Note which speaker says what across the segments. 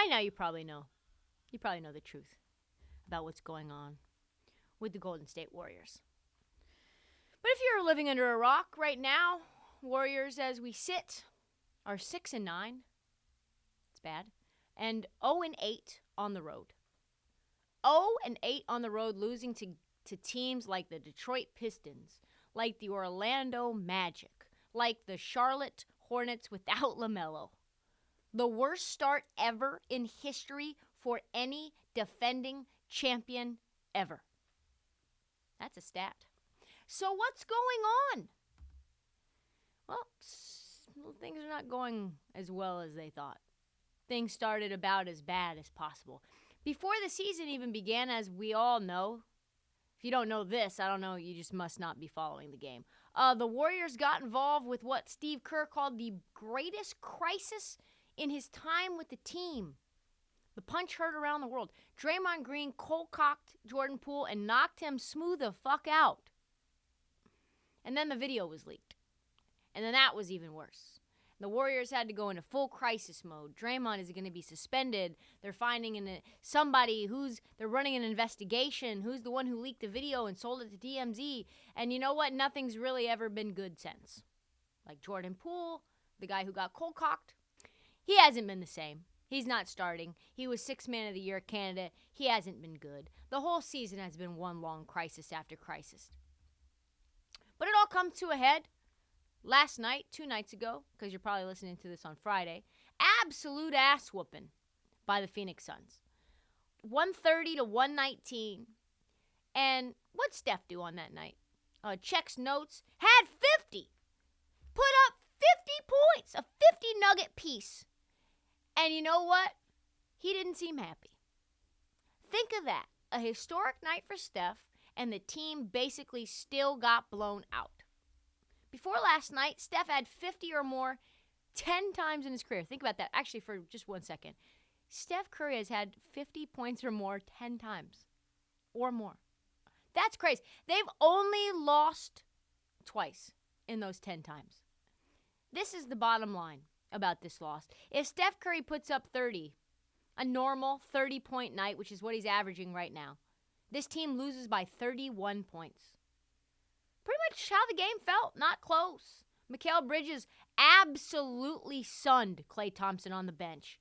Speaker 1: By now you probably know. You probably know the truth about what's going on with the Golden State Warriors. But if you're living under a rock right now, Warriors, as we sit, are 6-9. It's bad. And 0-8 on the road. 0-8 on the road, losing to teams like the Detroit Pistons, like the Orlando Magic, like the Charlotte Hornets without LaMelo. The worst start ever in history for any defending champion ever. That's a stat. So what's going on? Well, things are not going as well as they thought. Things started about as bad as possible. Before the season even began, as we all know, if you don't know this, I don't know, you just must not be following the game. The Warriors got involved with what Steve Kerr called the greatest crisis in his time with the team. The punch heard around the world. Draymond Green cold-cocked Jordan Poole and knocked him smooth the fuck out. And then the video was leaked. And then that was even worse. The Warriors had to go into full crisis mode. Draymond is going to be suspended. They're finding somebody they're running an investigation. Who's the one who leaked the video and sold it to DMZ? And you know what? Nothing's really ever been good since. Like Jordan Poole, the guy who got cold-cocked, he hasn't been the same. He's not starting. He was 6th Man of the Year candidate. He hasn't been good. The whole season has been one long crisis after crisis. But it all comes to a head last night, 2 nights ago, because you're probably listening to this on Friday. Absolute ass whooping by the Phoenix Suns. 130 to 119. And what'd Steph do on that night? Checks notes, had 50. Put up 50 points, a 50 nugget piece. And you know what? He didn't seem happy. Think of that. A historic night for Steph, and the team basically still got blown out. Before last night, Steph had 50 or more 10 times in his career. Think about that. Actually, for just 1 second. Steph Curry has had 50 points or more 10 times or more. That's crazy. They've only lost twice in those 10 times. This is the bottom line about this loss. If Steph Curry puts up 30, a normal 30-point night, which is what he's averaging right now, this team loses by 31 points. Pretty much how the game felt, not close. Mikal Bridges absolutely sunned Klay Thompson on the bench,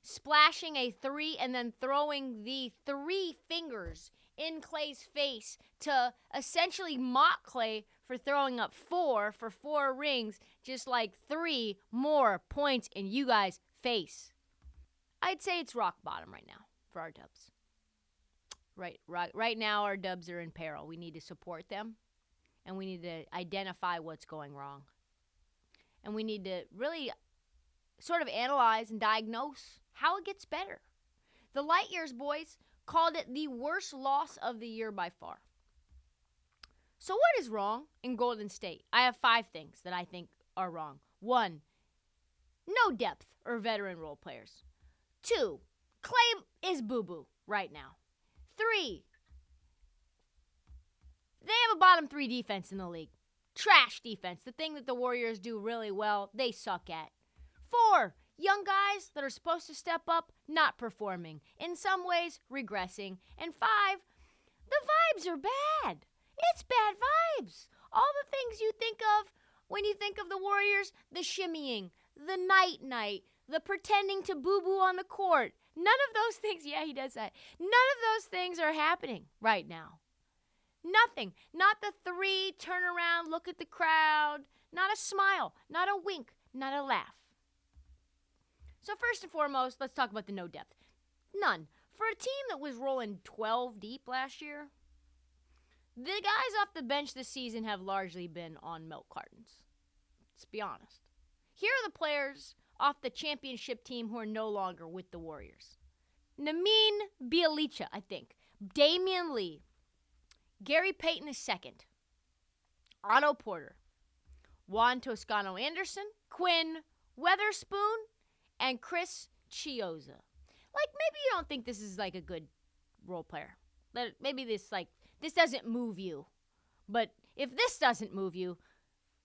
Speaker 1: splashing a 3 and then throwing the 3 fingers in Klay's face to essentially mock Klay for throwing up 4 for 4 rings, just like 3 more points in you guys' face. I'd say it's rock bottom right now for our Dubs. Right now, our Dubs are in peril. We need to support them, and we need to identify what's going wrong. And we need to really sort of analyze and diagnose how it gets better. The Light Years boys called it the worst loss of the year by far. So what is wrong in Golden State? I have 5 things that I think are wrong. 1, no depth or veteran role players. 2, Klay is boo-boo right now. 3, they have a bottom 3 defense in the league. Trash defense, the thing that the Warriors do really well, they suck at. 4, young guys that are supposed to step up, not performing. In some ways, regressing. And 5, the vibes are bad. It's bad vibes. All the things you think of when you think of the Warriors, the shimmying, the night-night, the pretending to boo-boo on the court. None of those things, yeah, he does that. None of those things are happening right now. Nothing. Not the 3, turn around, look at the crowd. Not a smile, not a wink, not a laugh. So first and foremost, let's talk about the no depth. None. For a team that was rolling 12 deep last year, the guys off the bench this season have largely been on milk cartons. Let's be honest. Here are the players off the championship team who are no longer with the Warriors. Nemanja Bjelica, I think. Damian Lee. Gary Payton II. Otto Porter. Juan Toscano-Anderson. Quinn Weatherspoon. And Chris Chiozza. Like, maybe you don't think this is like a good role player. Maybe this doesn't move you. But if this doesn't move you,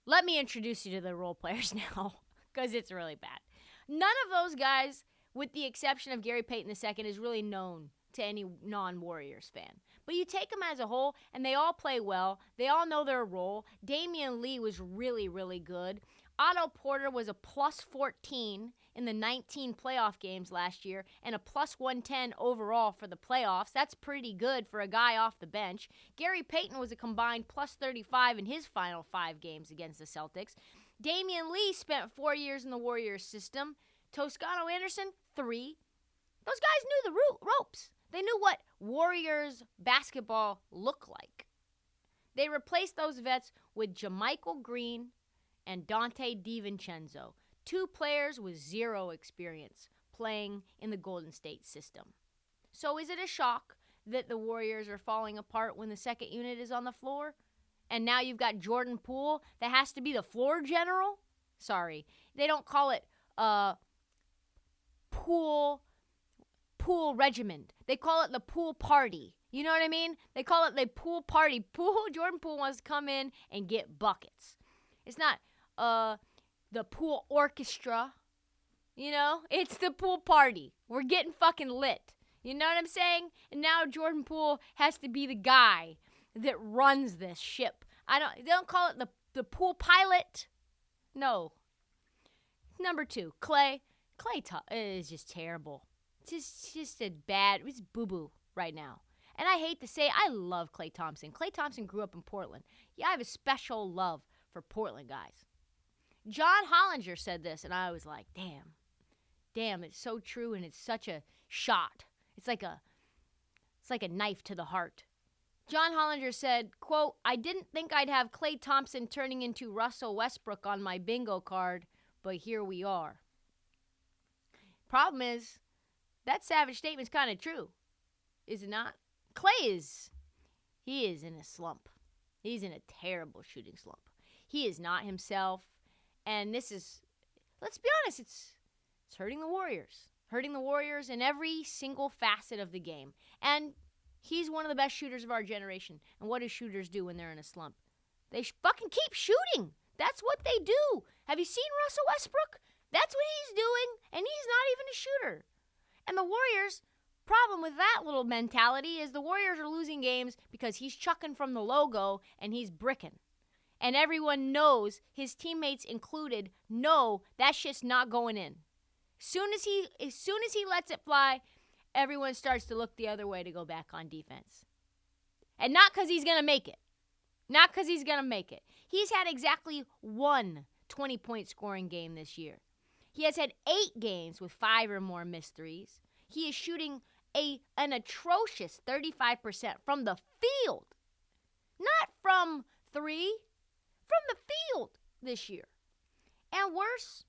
Speaker 1: let me introduce you to the role players now, because it's really bad. None of those guys with the exception of Gary Payton II, is really known to any non-Warriors fan. But you take them as a whole, and they all play well. They all know their role. Damian Lee was really, really good. Otto Porter was a plus 14 in the 19 playoff games last year and a plus 110 overall for the playoffs. That's pretty good for a guy off the bench. Gary Payton was a combined plus 35 in his final 5 games against the Celtics. Damian Lee spent 4 years in the Warriors system. Toscano Anderson, 3. Those guys knew the ropes. They knew what Warriors basketball looked like. They replaced those vets with JaMychal Green and Dante DiVincenzo, 2 players with 0 experience playing in the Golden State system. So is it a shock that the Warriors are falling apart when the second unit is on the floor? And now you've got Jordan Poole that has to be the floor general? Sorry, they don't call it pool regiment. They call it the pool party. You know what I mean? They call it the pool party. Jordan Poole wants to come in and get buckets. It's not the pool orchestra. You know? It's the pool party. We're getting fucking lit. You know what I'm saying? And now Jordan Poole has to be the guy that runs this ship. They don't call it the pool pilot. No. Number 2, Klay. Klay is just terrible. It's just it's boo-boo right now. And I hate to say, I love Klay Thompson. Klay Thompson grew up in Portland. Yeah, I have a special love for Portland guys. John Hollinger said this, and I was like, damn, it's so true, and it's such a shot. It's like a knife to the heart. John Hollinger said, quote, "I didn't think I'd have Klay Thompson turning into Russell Westbrook on my bingo card, but here we are." Problem is, that savage statement's kind of true, is it not? Klay he is in a slump. He's in a terrible shooting slump. He is not himself, and this is, let's be honest, it's hurting the Warriors. Hurting the Warriors in every single facet of the game. And he's one of the best shooters of our generation. And what do shooters do when they're in a slump? They fucking keep shooting. That's what they do. Have you seen Russell Westbrook? That's what he's doing, and he's not even a shooter. And the Warriors' problem with that little mentality is the Warriors are losing games because he's chucking from the logo and he's bricking. And everyone knows, his teammates included, know that shit's not going in. As soon as he lets it fly, everyone starts to look the other way to go back on defense. And not because he's going to make it. Not because he's going to make it. He's had exactly one 20-point scoring game this year. He has had 8 games with 5 or more missed threes. He is shooting an atrocious 35% from the field. Not from 3, from the field this year. And worse,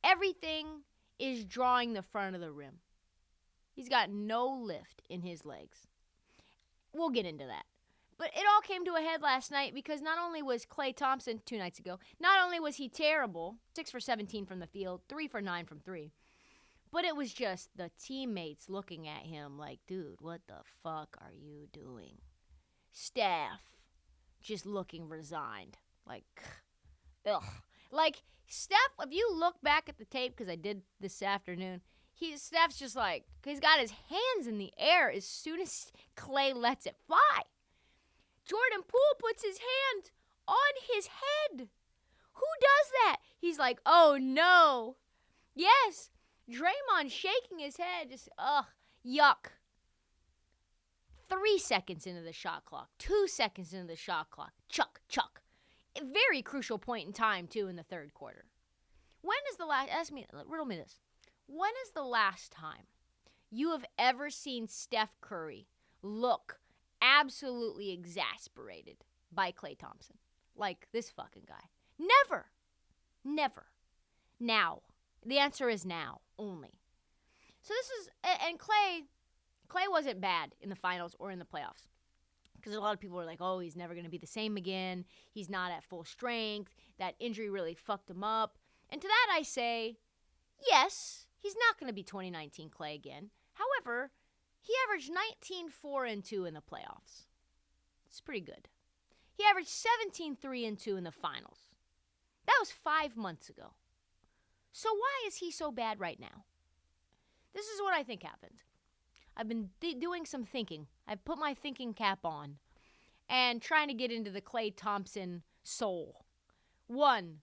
Speaker 1: everything is drawing the front of the rim. He's got no lift in his legs. We'll get into that. But it all came to a head last night because not only was Klay Thompson, 2 nights ago, not only was he terrible, 6 for 17 from the field, 3 for 9 from 3, but it was just the teammates looking at him like, dude, what the fuck are you doing? Steph just looking resigned. Like, ugh. Like, Steph, if you look back at the tape, because I did this afternoon, Steph's just like, he's got his hands in the air as soon as Klay lets it fly. Jordan Poole puts his hand on his head. Who does that? He's like, oh no. Yes, Draymond shaking his head, just, yuck. 3 seconds into the shot clock, 2 seconds into the shot clock, chuck. A very crucial point in time, too, in the third quarter. Riddle me this. When is the last time you have ever seen Steph Curry look absolutely exasperated by Klay Thompson? Like this fucking guy. Never. Now. The answer is now only. So this is, and Klay wasn't bad in the finals or in the playoffs. Because a lot of people are like, oh, he's never going to be the same again. He's not at full strength. That injury really fucked him up. And to that I say, yes, he's not going to be 2019 Klay again. However, he averaged 19, 4, and 2 in the playoffs. It's pretty good. He averaged 17, 3, and 2 in the finals. That was 5 months ago. So why is he so bad right now? This is what I think happened. I've been doing some thinking. I've put my thinking cap on and trying to get into the Klay Thompson soul. One,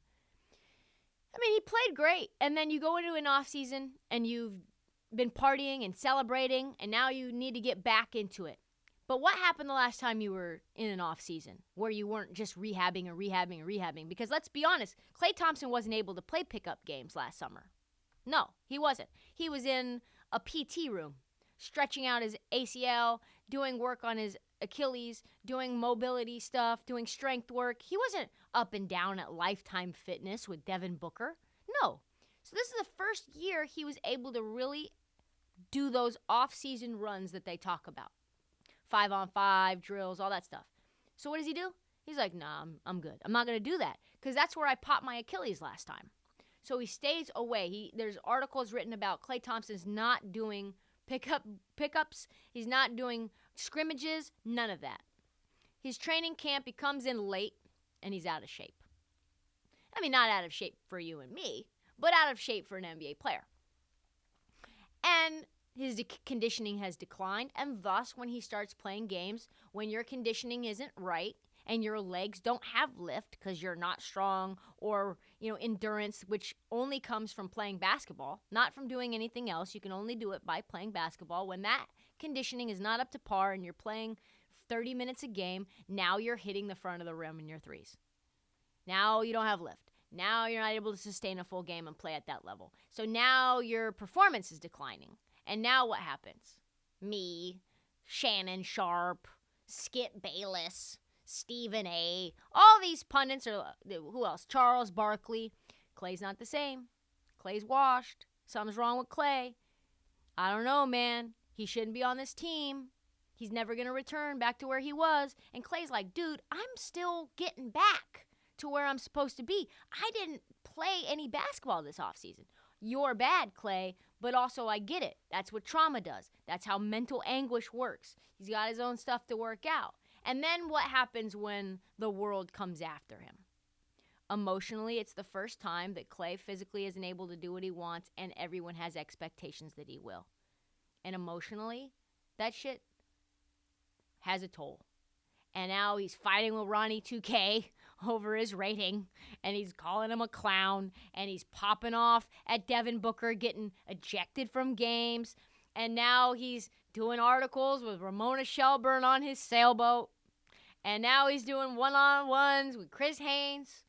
Speaker 1: I mean, he played great. And then you go into an off season and you've been partying and celebrating, and now you need to get back into it. But what happened the last time you were in an off season where you weren't just rehabbing? Because let's be honest, Klay Thompson wasn't able to play pickup games last summer. No, he wasn't. He was in a PT room, stretching out his ACL, doing work on his Achilles, doing mobility stuff, doing strength work. He wasn't up and down at Lifetime Fitness with Devin Booker. No. So this is the first year he was able to really do those off-season runs that they talk about. 5-on-5, drills, all that stuff. So what does he do? He's like, nah, I'm good. I'm not going to do that because that's where I popped my Achilles last time. So he stays away. There's articles written about Klay Thompson's not doing pickups. He's not doing scrimmages, none of that. His training camp, he comes in late, and he's out of shape. I mean, not out of shape for you and me, but out of shape for an NBA player. And his conditioning has declined, and thus when he starts playing games, when your conditioning isn't right and your legs don't have lift because you're not strong, or endurance, which only comes from playing basketball, not from doing anything else. You can only do it by playing basketball. When that conditioning is not up to par and you're playing 30 minutes a game, now you're hitting the front of the rim in your threes. Now you don't have lift. Now you're not able to sustain a full game and play at that level. So now your performance is declining. And now what happens? Me, Shannon Sharp, Skip Bayless, Stephen A. All these pundits are, who else? Charles Barkley. Klay's not the same. Klay's washed. Something's wrong with Klay. I don't know, man. He shouldn't be on this team. He's never going to return back to where he was. And Klay's like, dude, I'm still getting back to where I'm supposed to be. I didn't play any basketball this offseason. You're bad, Klay, but also I get it. That's what trauma does. That's how mental anguish works. He's got his own stuff to work out. And then what happens when the world comes after him? Emotionally, it's the first time that Klay physically isn't able to do what he wants, and everyone has expectations that he will. And emotionally, that shit has a toll. And now he's fighting with Ronnie 2K over his rating, and he's calling him a clown, and he's popping off at Devin Booker getting ejected from games, and now he's doing articles with Ramona Shelburne on his sailboat, and now he's doing one-on-ones with Chris Haynes,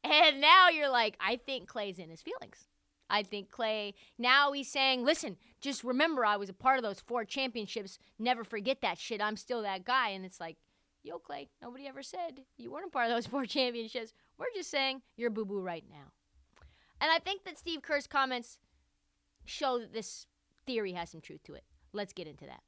Speaker 1: and now you're like, I think Klay's in his feelings. I think Klay, now he's saying, listen, just remember I was a part of those 4 championships. Never forget that shit. I'm still that guy. And it's like, yo, Klay, nobody ever said you weren't a part of those 4 championships. We're just saying you're boo-boo right now. And I think that Steve Kerr's comments show that this theory has some truth to it. Let's get into that.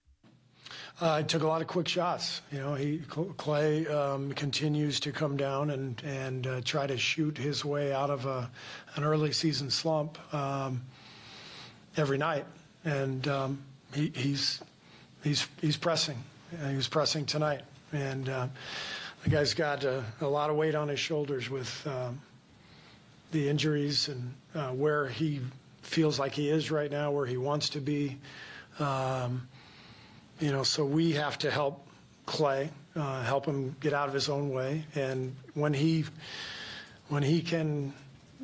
Speaker 2: He took a lot of quick shots. Klay continues to come down and try to shoot his way out of an early season slump every night, and he's pressing. He was pressing tonight, and the guy's got a lot of weight on his shoulders with the injuries and where he feels like he is right now, where he wants to be. So we have to help Klay, help him get out of his own way. And when he can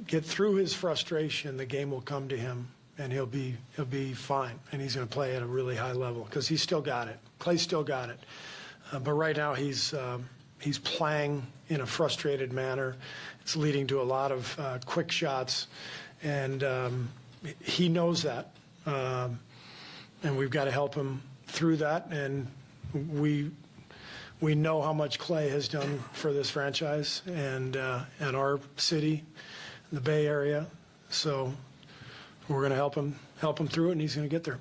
Speaker 2: get through his frustration, the game will come to him, and he'll be fine. And he's going to play at a really high level because he's still got it. Klay's still got it. But right now he's playing in a frustrated manner. It's leading to a lot of quick shots, and he knows that. And we've got to help him through that, and we know how much Klay has done for this franchise and our city, the Bay Area. So we're going to help him through it, and he's going to get there.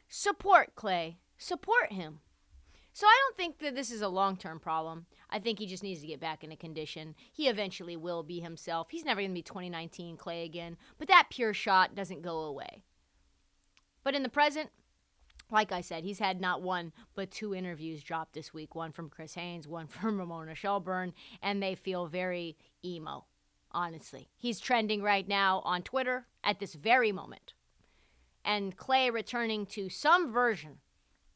Speaker 1: Support Klay. Support him. So I don't think that this is a long-term problem. I think he just needs to get back into condition. He eventually will be himself. He's never going to be 2019 Klay again, but that pure shot doesn't go away. But in the present, like I said, he's had not one but 2 interviews dropped this week, one from Chris Haynes, one from Ramona Shelburne, and they feel very emo, honestly. He's trending right now on Twitter at this very moment. and Klay returning to some version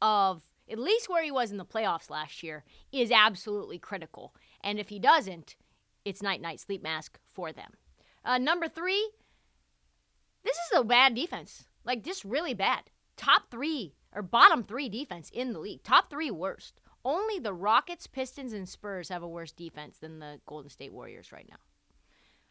Speaker 1: of at least where he was in the playoffs last year is absolutely critical. And if he doesn't, it's night-night sleep mask for them. Number 3, this is a bad defense. Like, just really bad. Top 3 or bottom 3 defense in the league. Top 3 worst. Only the Rockets, Pistons, and Spurs have a worse defense than the Golden State Warriors right now.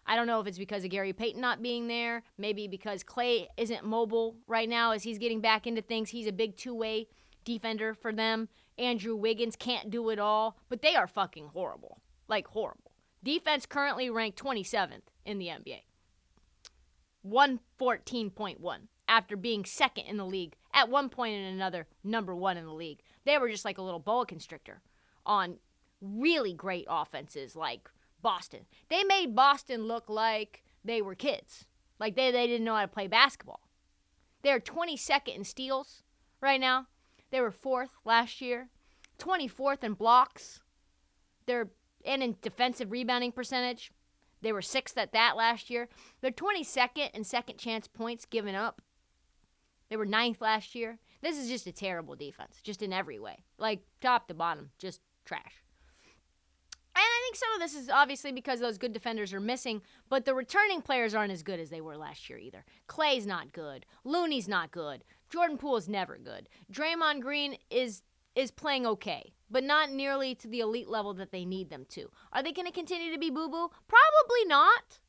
Speaker 1: I don't know if it's because of Gary Payton not being there. Maybe because Klay isn't mobile right now as he's getting back into things. He's a big two-way defender for them. Andrew Wiggins can't do it all. But they are fucking horrible. Like, horrible. Defense currently ranked 27th in the NBA. 114.1 after being second in the league. At one point and another, number 1 in the league. They were just like a little boa constrictor on really great offenses like Boston. They made Boston look like they were kids. Like they didn't know how to play basketball. They're 22nd in steals right now. They were 4th last year. 24th in blocks. And in defensive rebounding percentage. They were 6th at that last year. They're 22nd in second chance points given up. They were 9th last year. This is just a terrible defense, just in every way. Like, top to bottom, just trash. And I think some of this is obviously because those good defenders are missing, but the returning players aren't as good as they were last year either. Klay's not good. Looney's not good. Jordan Poole's never good. Draymond Green is playing okay, but not nearly to the elite level that they need them to. Are they going to continue to be boo-boo? Probably not.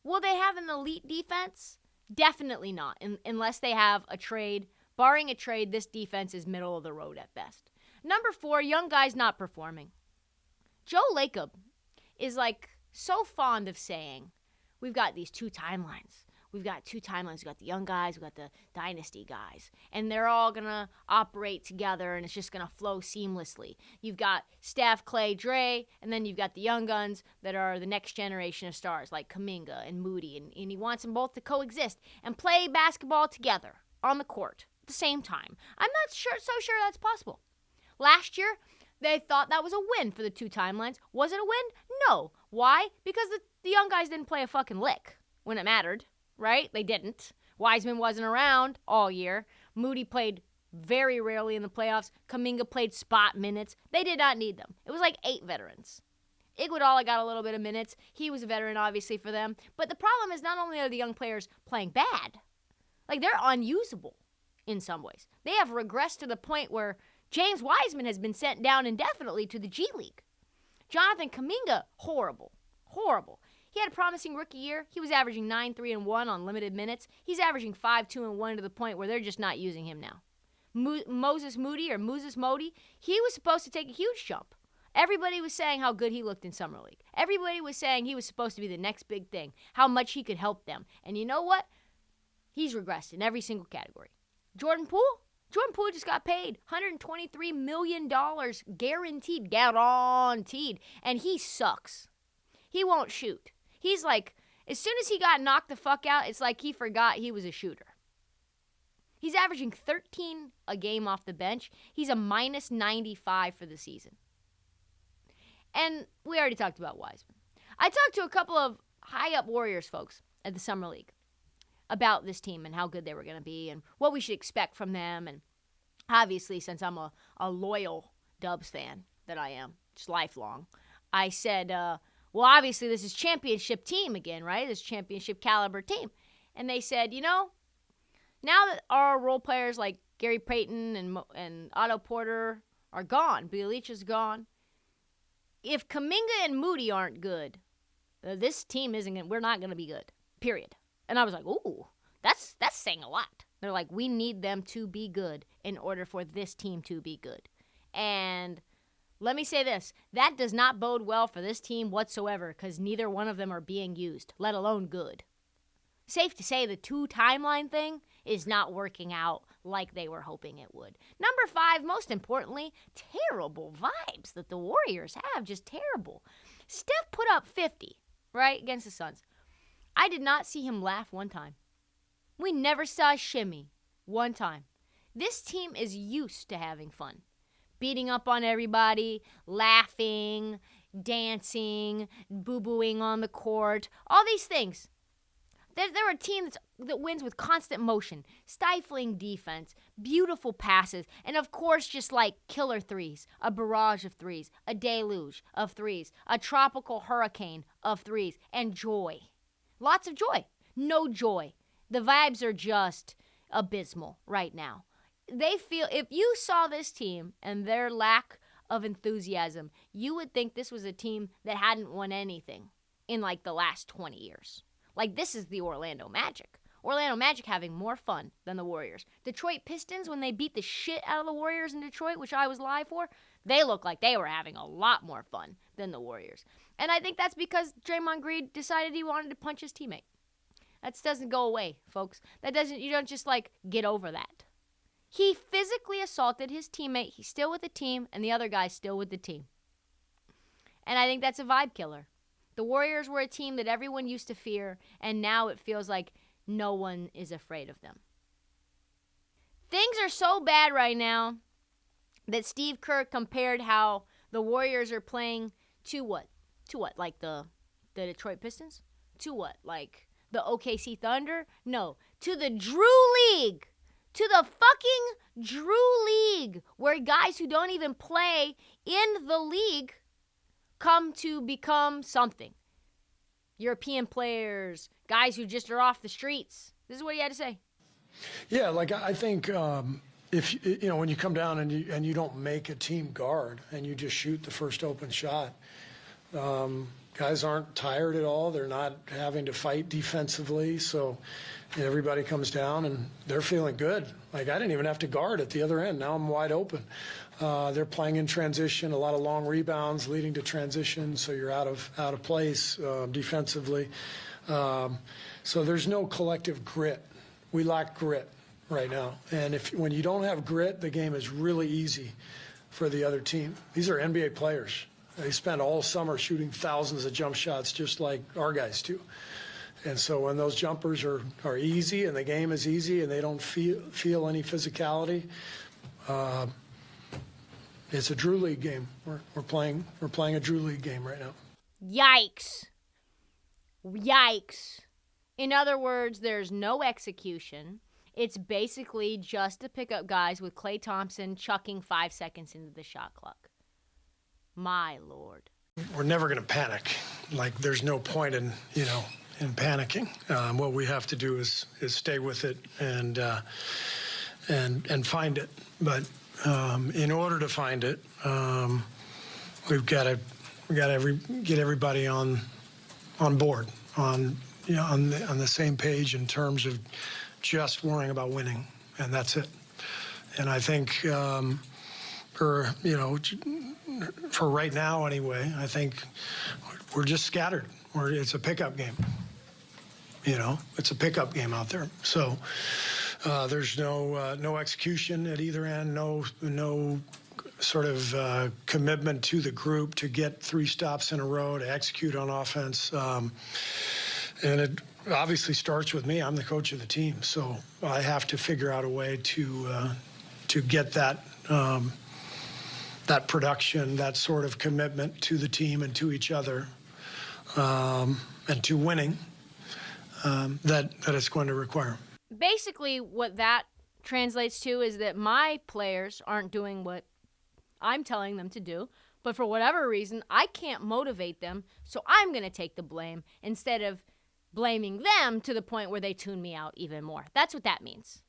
Speaker 1: Will they have an elite defense? Definitely not, unless they have a trade. Barring a trade, this defense is middle of the road at best. Number 4, young guys not performing. Joe Lacob is like so fond of saying, we've got these 2 timelines. We've got 2 timelines. We've got the young guys. We've got the dynasty guys. And they're all going to operate together, and it's just going to flow seamlessly. You've got Steph, Klay, Dre, and then you've got the young guns that are the next generation of stars like Kuminga and Moody. And he wants them both to coexist and play basketball together on the court at the same time. I'm not so sure that's possible. Last year, they thought that was a win for the 2 timelines. Was it a win? No. Why? Because the young guys didn't play a fucking lick when it mattered. Right? They didn't. Wiseman wasn't around all year. Moody played very rarely in the playoffs. Kuminga played spot minutes. They did not need them. It was like 8 veterans. Iguodala got a little bit of minutes. He was a veteran, obviously, for them. But the problem is not only are the young players playing bad, like they're unusable in some ways. They have regressed to the point where James Wiseman has been sent down indefinitely to the G League. Jonathan Kuminga, horrible. Horrible. He had a promising rookie year. He was averaging 9-3-1 on limited minutes. He's averaging 5-2-1 to the point where they're just not using him now. Moses Moody, he was supposed to take a huge jump. Everybody was saying how good he looked in Summer League. Everybody was saying he was supposed to be the next big thing, how much he could help them. And you know what? He's regressed in every single category. Jordan Poole just got paid $123 million guaranteed, and he sucks. He won't shoot. He's like, as soon as he got knocked the fuck out, it's like he forgot he was a shooter. He's averaging 13 a game off the bench. He's a minus 95 for the season. And we already talked about Wiseman. I talked to a couple of high-up Warriors folks at the Summer League about this team and how good they were going to be and what we should expect from them. And obviously, since I'm a loyal Dubs fan that I am, just lifelong, I said, well, obviously, this is championship team again, right? This championship caliber team. And they said, now that our role players like Gary Payton and Otto Porter are gone, Bjelica's gone, if Kuminga and Moody aren't good, this team we're not going to be good, period. And I was like, ooh, that's saying a lot. They're like, we need them to be good in order for this team to be good. And let me say this, that does not bode well for this team whatsoever because neither one of them are being used, let alone good. Safe to say the 2 timeline thing is not working out like they were hoping it would. Number 5, most importantly, terrible vibes that the Warriors have, just terrible. Steph put up 50, right, against the Suns. I did not see him laugh one time. We never saw a shimmy one time. This team is used to having fun. Beating up on everybody, laughing, dancing, boo-booing on the court, all these things. They're a team that wins with constant motion, stifling defense, beautiful passes, and of course just like killer threes, a barrage of threes, a deluge of threes, a tropical hurricane of threes, and joy. Lots of joy. No joy. The vibes are just abysmal right now. They feel, if you saw this team and their lack of enthusiasm, you would think this was a team that hadn't won anything in like the last 20 years. Like, this is the Orlando Magic. Orlando Magic having more fun than the Warriors. Detroit Pistons, when they beat the shit out of the Warriors in Detroit, which I was live for, they looked like they were having a lot more fun than the Warriors. And I think that's because Draymond Green decided he wanted to punch his teammate. That doesn't go away, folks. You don't just like get over that. He physically assaulted his teammate. He's still with the team, and the other guy's still with the team. And I think that's a vibe killer. The Warriors were a team that everyone used to fear, and now it feels like no one is afraid of them. Things are so bad right now that Steve Kerr compared how the Warriors are playing to what? To what? Like the Detroit Pistons? To what? Like the OKC Thunder? No. To the Drew League. To the fucking Drew League, where guys who don't even play in the league come to become something. European players, guys who just are off the streets. This is what he had to say.
Speaker 2: Yeah, like I think if you know, when you come down and you don't make a team guard and you just shoot the first open shot, guys aren't tired at all. They're not having to fight defensively, so everybody comes down and they're feeling good. Like, I didn't even have to guard at the other end. Now I'm wide open. They're playing in transition, a lot of long rebounds leading to transition, so you're out of place defensively. So there's no collective grit. We lack grit right now. And when you don't have grit, the game is really easy for the other team. These are NBA players. They spend all summer shooting thousands of jump shots just like our guys do. And so when those jumpers are easy and the game is easy and they don't feel any physicality, it's a Drew League game. We're playing a Drew League game right now.
Speaker 1: Yikes. In other words, there's no execution. It's basically just to pick up guys with Klay Thompson chucking 5 seconds into the shot clock. My Lord.
Speaker 2: We're never going to panic. Like, there's no point in panicking. What we have to do is stay with it and find it. But in order to find it, we've got to get everybody on board, on the same page in terms of just worrying about winning, and that's it. And I think for right now anyway, I think we're just scattered. It's a pickup game. It's a pickup game out there. So there's no execution at either end, no sort of commitment to the group to get 3 stops in a row, to execute on offense. And it obviously starts with me. I'm the coach of the team, so I have to figure out a way to get that production, that sort of commitment to the team and to each other, and to winning that it's going to require.
Speaker 1: Basically, what that translates to is that my players aren't doing what I'm telling them to do, but for whatever reason, I can't motivate them, so I'm going to take the blame instead of blaming them to the point where they tune me out even more. That's what that means.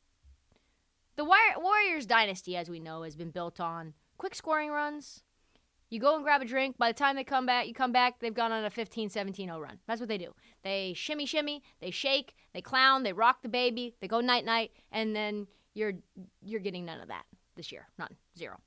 Speaker 1: The Warriors dynasty, as we know, has been built on quick scoring runs. You go and grab a drink. By the time you come back, they've gone on a 15-17-0 run. That's what they do. They shimmy, they shake, they clown, they rock the baby, they go night-night, and then you're getting none of that this year. None. Zero.